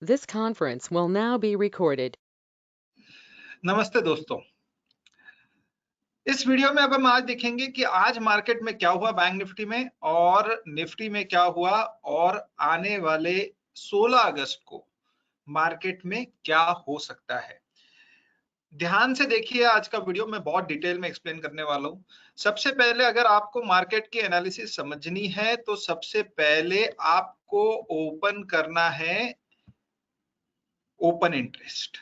This conference will now be recorded. नमस्ते दोस्तों। इस वीडियो में अब हम आज देखेंगे कि आज मार्केट में क्या हुआ बैंक निफ्टी में और निफ्टी में क्या हुआ और आने वाले 16 अगस्त को मार्केट में क्या हो सकता है। ध्यान से देखिए, आज का वीडियो मैं बहुत डिटेल में एक्सप्लेन करने वाला हूं। सबसे पहले अगर आपको मार्केट की एनालिसिस समझनी है तो सबसे पहले आपको ओपन करना है ओपन इंटरेस्ट।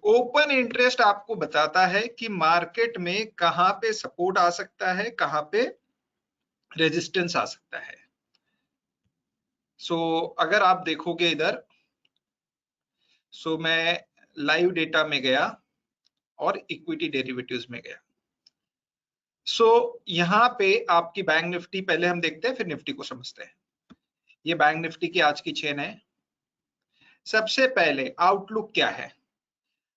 ओपन इंटरेस्ट आपको बताता है कि मार्केट में कहां पे सपोर्ट आ सकता है, कहां पे रेजिस्टेंस आ सकता है। अगर आप देखोगे इधर, मैं लाइव डेटा में गया और इक्विटी डेरिवेटिव्स में गया। यहां पे आपकी बैंक निफ्टी पहले हम देखते हैं, फिर निफ्टी को समझते हैं। ये बैंक निफ्टी की आज की चेन है। सबसे पहले आउटलुक क्या है?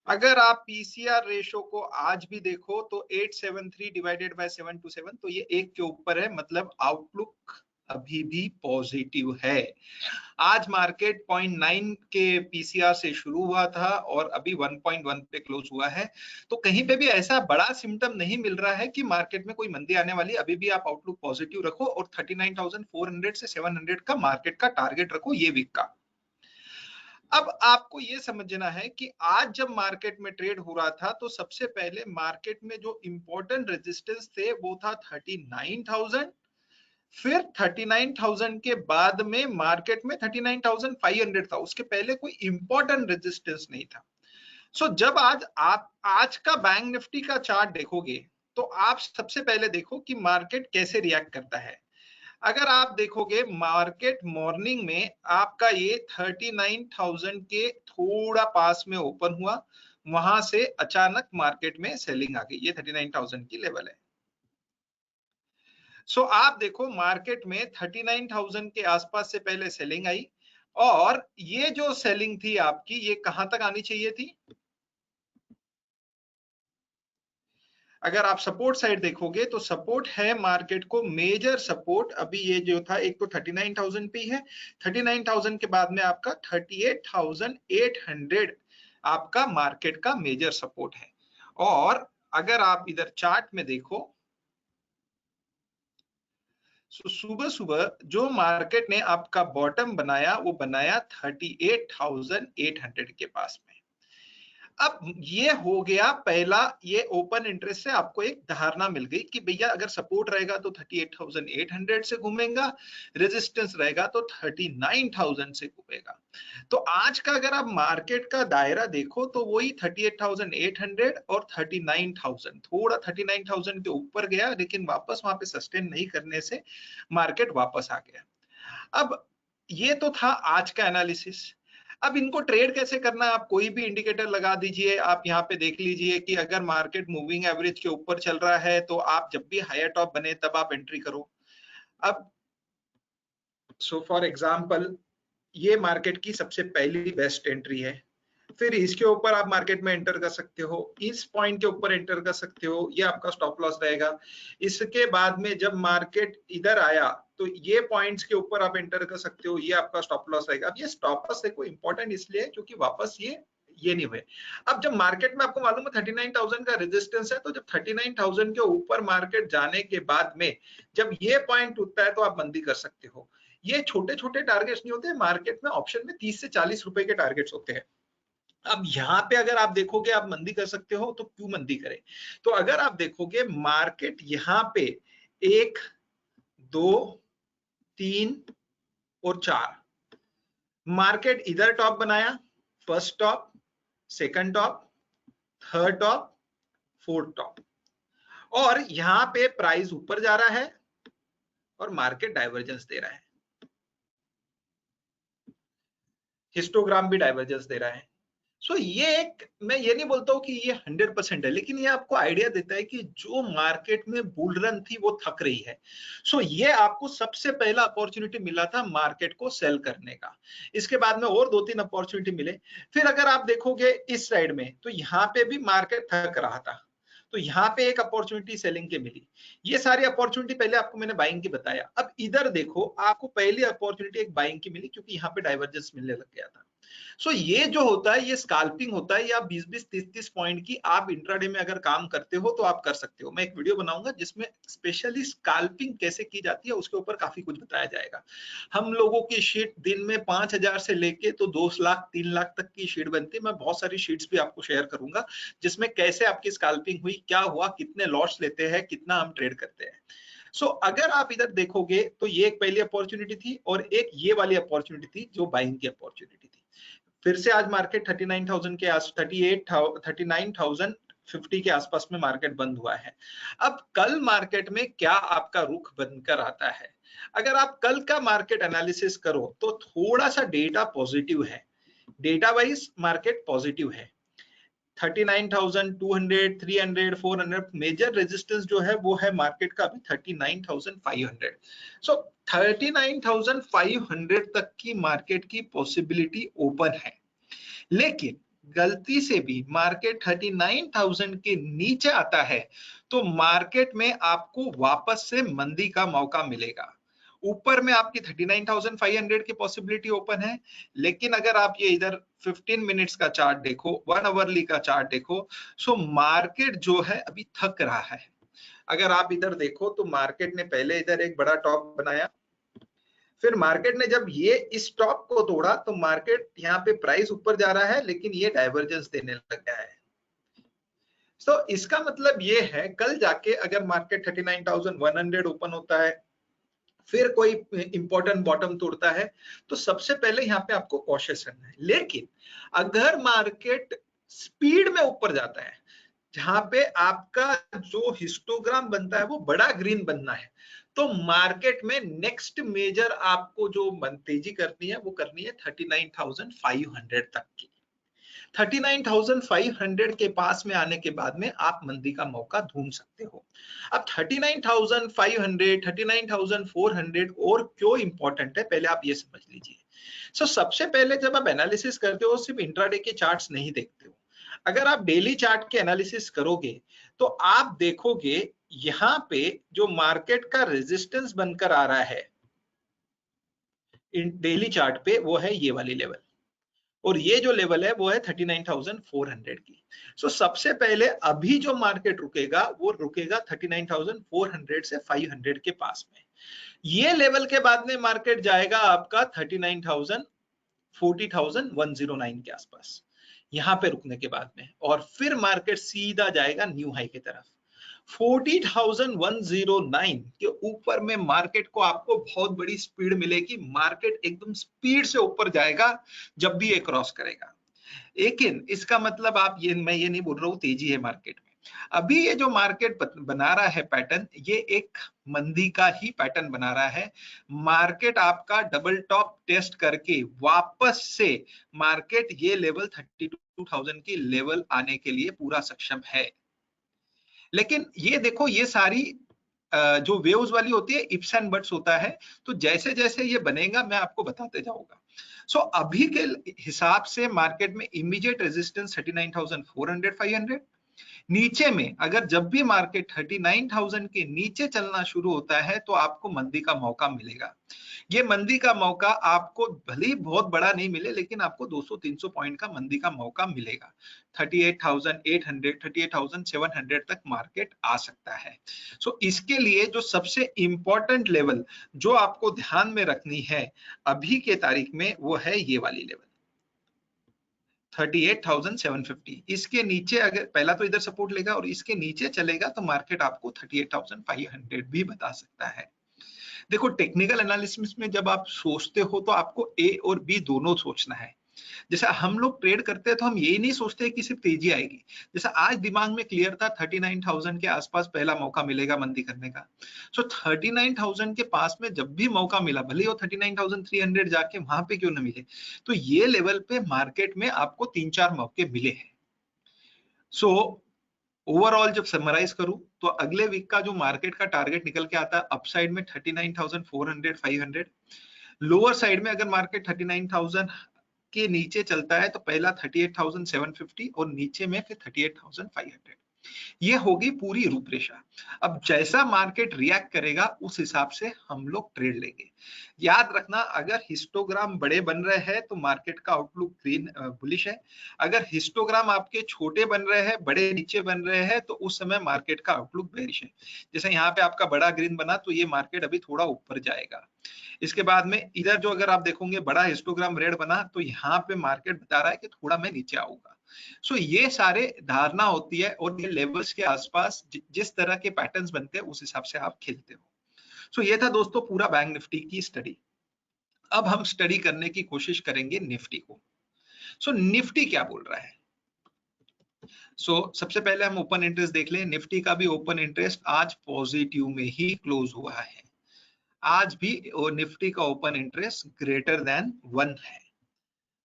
अगर आप पीसीआर रेशो को आज भी देखो तो 873 डिवाइडेड बाय 727, तो ये एक के ऊपर है, मतलब आउटलुक अभी भी पॉजिटिव है। आज मार्केट 0.9 के पीसीआर से शुरू हुआ था और अभी 1.1 पे क्लोज हुआ है। तो कहीं पे भी ऐसा बड़ा सिम्टम नहीं मिल रहा है कि मार्केट में कोई मंदी आने वाली। अभी भी आप आउटलुक पॉजिटिव रखो और 39,400 से 700 का मार्केट का टारगेट रखो ये वीक का। अब आपको यह समझना है कि आज जब मार्केट में ट्रेड हो रहा था तो सबसे पहले मार्केट में जो इंपॉर्टेंट रेजिस्टेंस थे वो था 39,000, फिर 39,000 के बाद में मार्केट में 39,500 था। उसके पहले कोई इंपॉर्टेंट रेजिस्टेंस नहीं था। जब आज आप आज का बैंक निफ्टी का चार्ट देखोगे तो आप सबसे पहले देखो कि मार्केट कैसे रिएक्ट करता है। अगर आप देखोगे मार्केट मॉर्निंग में आपका ये 39,000 के थोड़ा पास में ओपन हुआ, वहां से अचानक मार्केट में सेलिंग आ गई। ये 39,000 की लेवल है। आप देखो मार्केट में 39,000 के आसपास से पहले सेलिंग आई और ये जो सेलिंग थी आपकी, ये कहां तक आनी चाहिए थी? अगर आप सपोर्ट साइड देखोगे तो सपोर्ट है मार्केट को, मेजर सपोर्ट अभी ये जो था, एक तो 39,000 पे है। 39,000 के बाद में आपका 38,800 आपका मार्केट का मेजर सपोर्ट है। और अगर आप इधर चार्ट में देखो, सुबह सुबह जो मार्केट ने आपका बॉटम बनाया वो बनाया 38,800 के पास में। अब ये हो गया पहला, ये ओपन इंटरेस्ट से आपको एक धारणा मिल गई कि भैया अगर सपोर्ट रहेगा तो 38,800 से घूमेगा, रेजिस्टेंस रहेगा तो 39,000 से घूमेगा। तो आज का अगर आप मार्केट का दायरा देखो तो वही 38,800 और 39,000, थोड़ा 39,000 के ऊपर गया लेकिन वापस वहां पे सस्टेन नहीं करने से मार्केट वापस आ गया। अब ये तो था आज का एनालिसिस। अब इनको ट्रेड कैसे करना है? आप कोई भी इंडिकेटर लगा दीजिए। आप यहाँ पे देख लीजिए कि अगर मार्केट मूविंग एवरेज के ऊपर चल रहा है तो आप जब भी हायर टॉप बने तब आप एंट्री करो। अब फॉर एग्जांपल ये मार्केट की सबसे पहली बेस्ट एंट्री है। फिर इसके ऊपर आप मार्केट में एंटर कर सकते हो, इस पॉइंट के ऊपर एंटर कर सकते हो, ये आपका स्टॉप लॉस रहेगा। इसके बाद में जब मार्केट इधर आया तो ये पॉइंट्स के ऊपर आप एंटर कर सकते हो, ये आपका स्टॉप लॉस रहेगा। अब ये स्टॉप लॉस देखो इंपॉर्टेंट इसलिए है क्योंकि वापस ये नहीं हुए। अब जब मार्केट में आपको मालूम है 39,000 का रेजिस्टेंस है, तो जब 39,000 के ऊपर मार्केट जाने के बाद में जब ये पॉइंट टूटता है तो आप बंदी कर सकते हो। ये छोटे छोटे टारगेट्स नहीं होते, मार्केट में ऑप्शन में 30 से 40 रुपए के टारगेट्स होते हैं। अब यहाँ पे अगर आप देखोगे आप मंदी कर सकते हो, तो क्यों मंदी करें? तो अगर आप देखोगे मार्केट यहाँ पे 1, 2, 3 और 4 मार्केट इधर टॉप बनाया, first top, second top, third top, fourth top, और यहाँ पे प्राइस ऊपर जा रहा है और मार्केट डाइवर्जेंस दे रहा है। हिस्टोग्राम भी डाइवर्जेंस दे रहा है। ये एक, मैं ये नहीं बोलता हूँ कि ये 100% है, लेकिन ये आपको आइडिया देता है कि जो मार्केट में बुल रन थी वो थक रही है। ये आपको सबसे पहला अपॉर्चुनिटी मिला था मार्केट को सेल करने का। इसके बाद में और 2-3 अपॉर्चुनिटी मिले। फिर अगर आप देखोगे इस साइड में तो यहाँ पे भी मार्केट थक रहा था, तो यहाँ पे एक अपॉर्चुनिटी सेलिंग की मिली। ये सारी अपॉर्चुनिटी पहले आपको मैंने बाइंग की बताया। अब इधर देखो, आपको पहली अपॉर्चुनिटी एक बाइंग की मिली क्योंकि यहाँ पे डाइवर्जेंस मिलने लग गया था। सो ये जो होता है ये स्काल्पिंग होता है, या 20-20 30-30 पॉइंट की आप इंट्राडे में अगर काम करते हो तो आप कर सकते हो। मैं एक वीडियो बनाऊंगा जिसमें स्पेशली स्काल्पिंग कैसे की जाती है उसके ऊपर काफी कुछ बताया जाएगा। हम लोगों की शीट दिन में 5,000 से लेके तो 2 लाख 3 लाख तक की शीट बनती है। मैं बहुत सारी शीट्स भी आपको शेयर करूंगा जिसमें कैसे आपकी स्काल्पिंग हुई, क्या हुआ, कितने लॉट्स लेते हैं, कितना हम ट्रेड करते हैं। सो अगर आप इधर देखोगे तो ये एक पहली अपॉर्चुनिटी थी और एक ये वाली अपॉर्चुनिटी थी जो बाइंग की अपॉर्चुनिटी थी। फिर से आज मार्केट 39,000 के आस 39,050 के आसपास में मार्केट बंद हुआ है। अब कल मार्केट में क्या आपका रुख बनकर आता है? अगर आप कल का मार्केट एनालिसिस करो तो थोड़ा सा डेटा पॉजिटिव है, डेटा वाइज मार्केट पॉजिटिव है। 39,200, 300, 400 मेजर रेजिस्टेंस जो है वो है मार्केट का अभी 39,500। सो 39,500 तक की मार्केट की पॉसिबिलिटी ओपन है, लेकिन गलती से भी मार्केट 39,000 के नीचे आता है तो मार्केट में आपको वापस से मंदी का मौका मिलेगा। ऊपर में आपकी 39,500 की पॉसिबिलिटी ओपन है, लेकिन अगर आप ये इधर 15 मिनट्स का चार्ट देखो, 1 आवरली का चार्ट देखो, सो मार्केट जो है अभी थक रहा है। अगर आप इधर देखो तो मार्केट ने पहले इधर एक बड़ा टॉप बनाया, फिर मार्केट ने जब ये इस टॉप को तोड़ा तो मार्केट यहाँ पे प्राइस ऊपर जा रहा है, लेकिन ये डाइवर्जेंस देने लग गया है। तो इसका मतलब ये है कल जाके अगर मार्केट 39,100 ओपन होता है, फिर कोई इंपॉर्टेंट बॉटम तोड़ता है, तो सबसे पहले यहाँ पे आपको कॉशियस रहना है। लेकिन अगर मार्केट स्पीड में ऊपर जाता है, जहां पे आपका जो हिस्टोग्राम बनता है वो बड़ा ग्रीन बनना है, तो मार्केट में नेक्स्ट मेजर आपको जो तेजी करनी है वो करनी है 39,500 तक की। 39,500 के पास में आने के बाद में आप मंदी का मौका ढूंढ सकते हो। अब 39,500, 39,400 और क्यों इंपॉर्टेंट है पहले आप ये समझ लीजिए। सबसे पहले जब आप एनालिसिस करते हो सिर्फ इंट्राडे के चार्ट्स नहीं देखते हो, अगर आप डेली चार्ट के एनालिसिस करोगे तो आप देखोगे यहां पे जो मार्केट का रेजिस्टेंस बनकर आ रहा है डेली चार्ट पे वो है ये वाली लेवल, और ये जो लेवल है वो है 39,400 की। सबसे पहले अभी जो मार्केट रुकेगा वो रुकेगा 39,400 से 500 के पास में। ये लेवल के बाद में मार्केट जाएगा आपका 39,000 40,109 के आसपास, यहां पे रुकने के बाद में, और फिर मार्केट सीधा जाएगा न्यू हाई की तरफ। 40,109 के ऊपर में मार्केट को आपको बहुत बड़ी स्पीड मिलेगी, मार्केट एकदम स्पीड से ऊपर जाएगा जब भी ये क्रॉस करेगा। लेकिन इसका मतलब मैं ये नहीं बोल रहा हूं तेजी है मार्केट में। अभी ये जो मार्केट बना रहा है पैटर्न, ये एक मंदी का ही पैटर्न बना रहा है। मार्केट आपका डबल टॉप टेस्ट करके वापस से मार्केट ये लेवल 32,000 की लेवल आने के लिए पूरा सक्षम है। लेकिन ये देखो ये सारी जो वेव्स वाली होती है इप्स एंड बट्स होता है, तो जैसे जैसे ये बनेगा मैं आपको बताते जाऊंगा। अभी के हिसाब से मार्केट में इमीडिएट रेजिस्टेंस 39,400 500, नीचे में अगर जब भी मार्केट 39,000 के नीचे चलना शुरू होता है तो आपको मंदी का मौका मिलेगा। ये मंदी का मौका आपको भले ही बहुत बड़ा नहीं मिले, लेकिन आपको 200-300 पॉइंट का मंदी का मौका मिलेगा। 38,800 38,700 तक मार्केट आ सकता है। इसके लिए जो सबसे इंपॉर्टेंट लेवल जो आपको ध्यान में रखनी है अभी के तारीख में वो है ये वाली लेवल 38,750। इसके नीचे अगर पहला तो इधर सपोर्ट लेगा और इसके नीचे चलेगा तो मार्केट आपको 38,500 भी बता सकता है। देखो टेक्निकल एनालिसिस में जब आप सोचते हो तो आपको ए और बी दोनों सोचना है। जैसा हम लोग ट्रेड करते हैं तो हम यही नहीं सोचते कि सिर्फ तेजी आएगी। जैसा आज दिमाग में क्लियर था 39,000 के आसपास पहला मौका मिलेगा मंदी करने का। 39,000 के पास में जब भी मौका मिला, भले वो 39,300 जाके वहां पे क्यों ना मिले, तो ये लेवल पे मार्केट में आपको 3-4 मौके मिले हैं। ओवरऑल जब समराइज करूं तो अगले वीक का जो मार्केट का टारगेट निकल के आता है अपसाइड में 39,400 500, लोअर साइड में अगर मार्केट 39,000 के नीचे चलता है तो पहला 38,750 और नीचे में फिर 38,500। ये होगी पूरी रूपरेखा। अब जैसा मार्केट रिएक्ट करेगा उस हिसाब से हम लोग ट्रेड लेंगे। याद रखना, अगर हिस्टोग्राम बड़े बन रहे हैं तो मार्केट का आउटलुक ग्रीन बुलिश है। अगर हिस्टोग्राम आपके छोटे बन रहे हैं, बड़े नीचे बन रहे हैं, तो उस समय मार्केट का आउटलुक बेरिश है। जैसे यहाँ पे आपका बड़ा ग्रीन बना तो ये मार्केट अभी थोड़ा ऊपर जाएगा। इसके बाद में इधर जो अगर आप देखोगे बड़ा हिस्टोग्राम रेड बना तो यहाँ पे मार्केट बता रहा है कि थोड़ा मैं नीचे आऊंगा। सो ये सारे धारणा होती है और ये लेवल्स के आसपास जिस तरह के पैटर्न्स बनते हैं उस हिसाब से आप खेलते हो। सो ये था दोस्तों पूरा बैंक निफ्टी की स्टडी। अब हम स्टडी करने की कोशिश करेंगे निफ्टी को। सो निफ्टी क्या बोल रहा है? सबसे पहले हम ओपन इंटरेस्ट देख लें। निफ्टी का भी ओपन इंटरेस्ट आज पॉजिटिव में ही क्लोज हुआ है। आज भी निफ्टी का ओपन इंटरेस्ट ग्रेटर देन 1 है।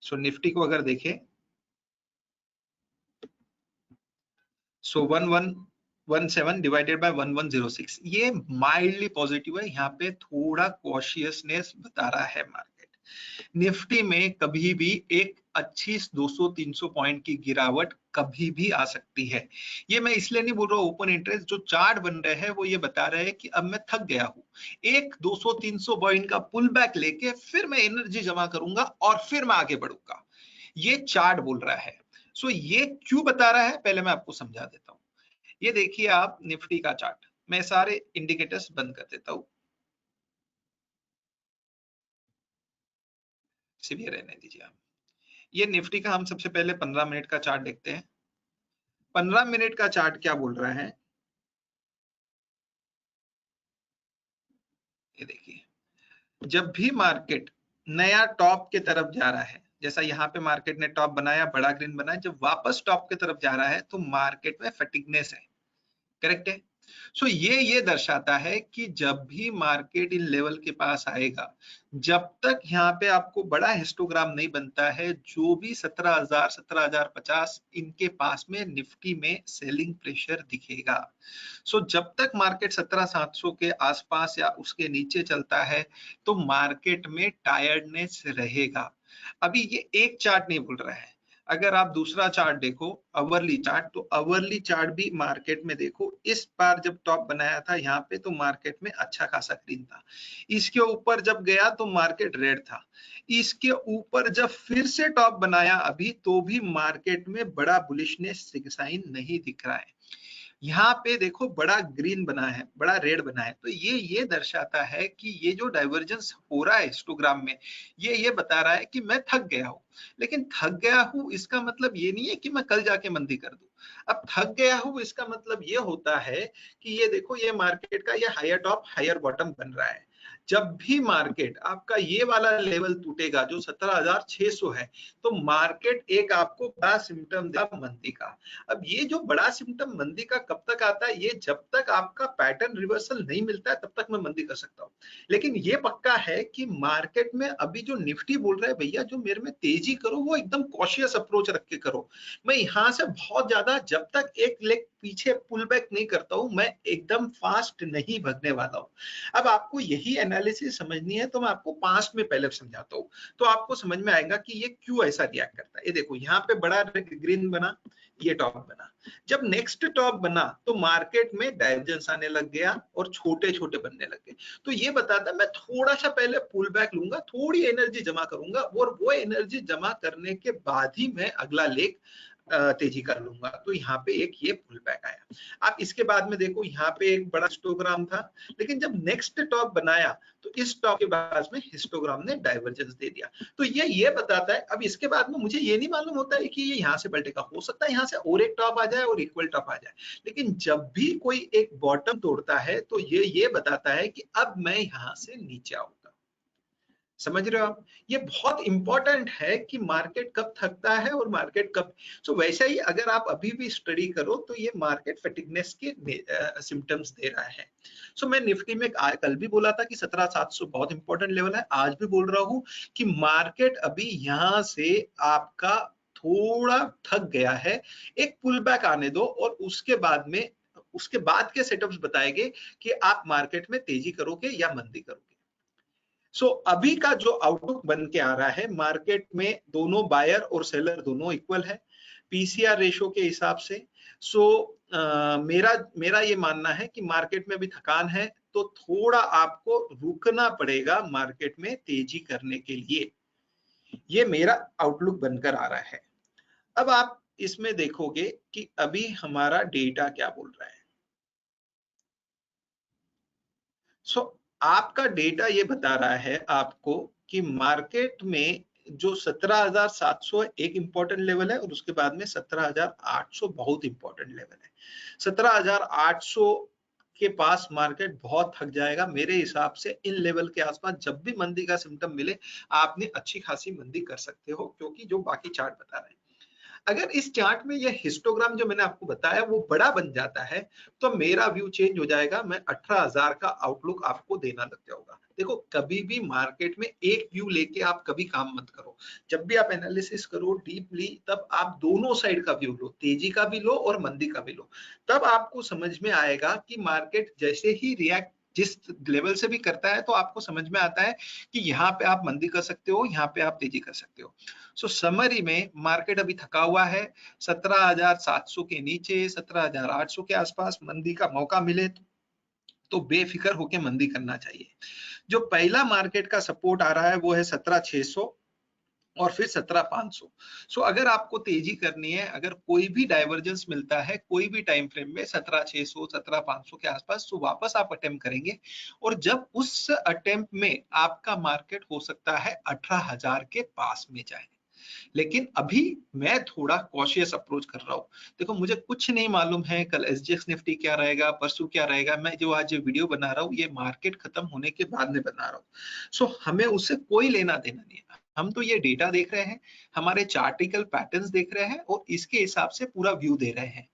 निफ्टी को अगर देखें, 1117 डिवाइडेड बाय 1106, ये माइल्डली पॉजिटिव है। यहाँ पे थोड़ा कॉशियसनेस बता रहा है मार्केट। निफ्टी में कभी भी एक अच्छी 200-300 पॉइंट की गिरावट कभी भी आ सकती है। ये मैं इसलिए नहीं बोल रहा हूँ, ओपन इंटरेस्ट जो चार्ट बन रहे हैं वो ये बता रहे हैं कि अब मैं थक गया हूँ। एक 200-300 पॉइंट का पुल बैक लेके फिर मैं एनर्जी जमा करूंगा और फिर मैं आगे बढ़ूंगा, ये चार्ट बोल रहा है। ये क्यों बता रहा है पहले मैं आपको समझा देता हूँ। ये देखिए आप निफ्टी का चार्ट, मैं सारे इंडिकेटर्स बंद कर देता हूँ, सिवियर रहने दीजिए आप। ये निफ्टी का हम सबसे पहले 15 मिनट का चार्ट देखते हैं। 15 मिनट का चार्ट क्या बोल रहा है, ये देखिए। जब भी मार्केट नया टॉप के तरफ जा रहा है, जैसा यहाँ पे मार्केट ने टॉप बनाया, बड़ा ग्रीन बनाया, जब वापस टॉप की तरफ जा रहा है तो मार्केट में फटीगनेस है। करेक्ट है। ये दर्शाता है कि जब भी मार्केट इन लेवल के पास आएगा, जब तक यहाँ पे आपको बड़ा हिस्टोग्राम नहीं बनता है, जो भी 17,000 17,050 इनके पास में निफ्टी में सेलिंग प्रेशर दिखेगा। जब तक मार्केट 17,700 के आसपास या उसके नीचे चलता है तो मार्केट में टायर्डनेस रहेगा। अभी ये एक चार्ट नहीं बोल रहा है, अगर आप दूसरा चार्ट देखो, अवरली चार्ट, तो अवरली चार्ट भी मार्केट में देखो, इस बार जब टॉप बनाया था यहाँ पे तो मार्केट में अच्छा खासा ग्रीन था। इसके ऊपर जब गया तो मार्केट रेड था। इसके ऊपर जब फिर से टॉप बनाया अभी, तो भी मार्केट में बड़ा बुलिशनेस साइन नहीं दिख रहा है। यहाँ पे देखो बड़ा ग्रीन बना है, बड़ा रेड बना है, तो ये दर्शाता है कि ये जो डाइवर्जेंस हो रहा है हिस्टोग्राम में, ये बता रहा है कि मैं थक गया हूँ। लेकिन थक गया हूँ इसका मतलब ये नहीं है कि मैं कल जाके मंदी कर दूं। अब थक गया हूँ इसका मतलब ये होता है कि ये देखो, ये मार्केट का ये हायर टॉप हायर बॉटम बन रहा है। जब भी मार्केट आपका ये वाला लेवल टूटेगा जो 17,600 है, तो मार्केट एक आपको बड़ा सिम्टम देगा मंदी का। अब ये जो बड़ा सिम्टम मंदी का कब तक आता है, ये जब तक आपका पैटर्न रिवर्सल नहीं मिलता है तब तक मैं मंदी कर सकता हूँ। लेकिन ये पक्का है कि मार्केट में अभी जो निफ्टी बोल रहा है, भैया जो मेरे में तेजी करो वो एकदम कॉशियस अप्रोच रख के करो। मैं यहाँ से बहुत ज्यादा, जब तक एक लेग पीछे पुल बैक नहीं करता हूँ, मैं एकदम फास्ट नहीं भगने वाला हूँ। अब आपको यही एनालिसिस समझनी है तो मैं आपको पास्ट में पहले समझाता हूँ, तो आपको समझ में आएगा कि ये क्यों ऐसा रिएक्ट करता है। ये देखो यहाँ पे बड़ा ग्रीन बना, ये टॉप बना, जब नेक्स्ट टॉप बना तो मार्केट में डाइवर्जेंस आने लग गया और छोटे छोटे बनने लग गए। तो ये बताता है मैं थोड़ा सा पहले पुल बैक लूंगा, थोड़ी एनर्जी जमा करूंगा और वो एनर्जी जमा करने के बाद ही मैं अगला लेग तेजी कर लूंगा। तो यहाँ पे एक ये पुल बैक आया। आप इसके बाद में देखो, यहाँ पे एक बड़ा हिस्टोग्राम था, लेकिन जब नेक्स्ट टॉप बनाया तो इस टॉप के बाद में हिस्टोग्राम ने डाइवर्जेंस दे दिया। तो ये बताता है। अब इसके बाद में मुझे ये नहीं मालूम होता है कि ये यहाँ से पलटेगा, हो सकता है यहाँ से और एक टॉप आ जाए और इक्वल टॉप आ जाए, लेकिन जब भी कोई एक बॉटम तोड़ता है तो ये बताता है कि अब मैं यहाँ से नीचे आऊंगा। समझ रहे हो आप? ये बहुत इंपॉर्टेंट है कि मार्केट कब थकता है और मार्केट कब। वैसे ही अगर आप अभी भी स्टडी करो तो ये मार्केट फटीगनेस के सिम्टम्स दे रहा है। मैं निफ्टी में कल भी बोला था कि 17,700 बहुत इंपॉर्टेंट लेवल है, आज भी बोल रहा हूँ कि मार्केट अभी यहाँ से आपका थोड़ा थक गया है, एक पुल बैक आने दो और उसके बाद के सेटअप्स बताएंगे कि आप मार्केट में तेजी करोगे या मंदी करोगे। अभी का जो आउटलुक बन के आ रहा है, मार्केट में दोनों बायर और सेलर दोनों इक्वल है पीसीआर रेशो के हिसाब से। मेरा ये मानना है कि मार्केट में भी थकान है, तो थोड़ा आपको रुकना पड़ेगा मार्केट में तेजी करने के लिए। ये मेरा आउटलुक बनकर आ रहा है। अब आप इसमें देखोगे कि अभी हमारा डेटा क्या बोल रहा है। आपका डेटा ये बता रहा है आपको कि मार्केट में जो 17,700 एक इंपॉर्टेंट लेवल है और उसके बाद में 17,800 बहुत इंपॉर्टेंट लेवल है। 17,800 के पास मार्केट बहुत थक जाएगा। मेरे हिसाब से इन लेवल के आसपास जब भी मंदी का सिम्टम मिले, आपने अच्छी खासी मंदी कर सकते हो, क्योंकि जो बाकी चार्ट बता रहे हैं। अगर इस चार्ट में ये हिस्टोग्राम जो मैंने आपको बताया वो बड़ा बन जाता है, तो मेरा व्यू चेंज हो जाएगा। मैं 18,000 का आउटलुक आपको देना लग जाऊंगा। देखो, कभी भी मार्केट में एक व्यू लेके आप कभी काम मत करो। जब भी आप एनालिसिस करो डीपली, तब आप दोनों साइड का व्यू लो, तेजी का भी लो और मंदी का भी लो। तब आपको समझ में आएगा कि मार्केट जैसे ही रिएक्ट जिस लेवल से भी करता है, तो आपको समझ में आता है कि यहाँ पे आप मंदी कर सकते हो, यहाँ पे आप तेजी कर सकते हो। समरी में मार्केट अभी थका हुआ है। 17,700 के नीचे 17,800 के आसपास मंदी का मौका मिले तो बेफिक्र होकर मंदी करना चाहिए। जो पहला मार्केट का सपोर्ट आ रहा है वो है 17,600 और फिर 17,500। अगर आपको तेजी करनी है, अगर कोई भी डाइवर्जेंस मिलता है कोई भी टाइम फ्रेम में 17,600 17,500 के आसपास, तो वापस आप अटेम्प्ट करेंगे। और जब उस अटेम्प्ट में आपका मार्केट हो सकता है 18,000 के पास में जाए। लेकिन अभी मैं थोड़ा कॉशियस अप्रोच कर रहा हूँ। देखो, मुझे कुछ नहीं मालूम है कल एसजीएक्स निफ्टी क्या रहेगा, परसों क्या रहेगा। मैं जो आज वीडियो बना रहा हूँ ये मार्केट खत्म होने के बाद में बना रहा हूँ। हमें उससे कोई लेना देना नहीं है। हम तो ये डेटा देख रहे हैं, हमारे चार्टिकल पैटर्न्स देख रहे हैं और इसके हिसाब से पूरा व्यू दे रहे हैं।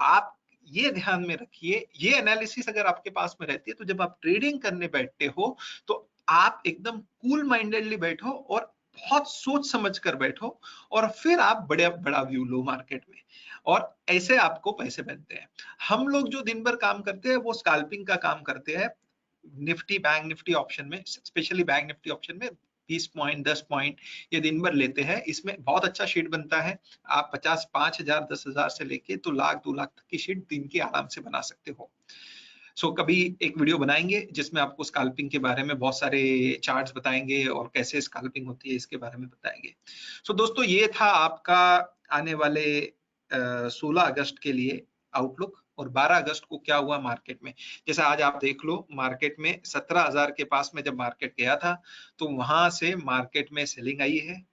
आप ये ध्यान में रखिए, ये एनालिसिस अगर आपके पास में रहती है तो जब आप ट्रेडिंग करने बैठते हो तो आप एकदम कूल माइंडेडली बैठो और बहुत सोच समझ कर बैठो और फिर आप बड़ा व्यू लो मार्केट में, और ऐसे आपको पैसे बनते हैं। हम लोग जो दिन भर काम करते हैं वो स्कैल्पिंग का काम करते हैं। निफ्टी बैंक निफ्टी ऑप्शन में, स्पेशली बैंक निफ्टी ऑप्शन में 20 पॉइंट 10 पॉइंट ये दिन भर लेते हैं। इसमें बहुत अच्छा शीट बनता है। आप 5,000 10,000 से लेके तो लाख 2 लाख तक की शीट दिन की आराम से बना सकते हो। कभी एक वीडियो बनाएंगे जिसमें आपको स्कैल्पिंग के बारे में बहुत सारे चार्ट्स बताएंगे और कैसे स्कैल्पिंग होती है इसके बारे में बताएंगे। दोस्तों, ये था आपका आने वाले 16 अगस्त के लिए आउटलुक। और 12 अगस्त को क्या हुआ मार्केट में, जैसे आज आप देख लो मार्केट में 17,000 के पास में जब मार्केट गया था तो वहां से मार्केट में सेलिंग आई है।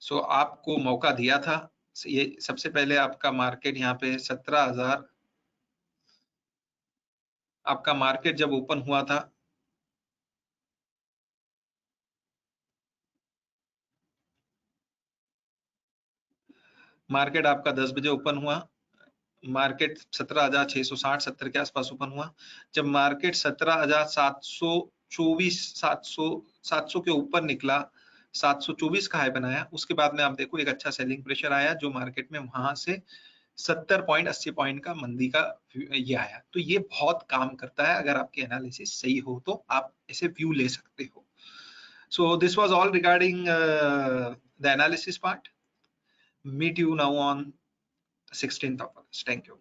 आपको मौका दिया था। ये सबसे पहले आपका मार्केट यहाँ पे 17,000, आपका मार्केट जब ओपन हुआ था मार्केट आपका 10 बजे ओपन हुआ। मार्केट 17,660 70 के आसपास ओपन हुआ। जब मार्केट 17,724 700 के ऊपर निकला, 724 का हाई बनाया, उसके बाद में आप देखो एक अच्छा सेलिंग प्रेशर आया जो मार्केट में वहां से 70 पॉइंट 80 पॉइंट का मंदी का ये आया। तो ये बहुत काम करता है। अगर आपकी एनालिसिस सही हो तो आप ऐसे व्यू ले सकते हो। So this was all regarding the analysis part. Meet you now on 16th of August. Thank you.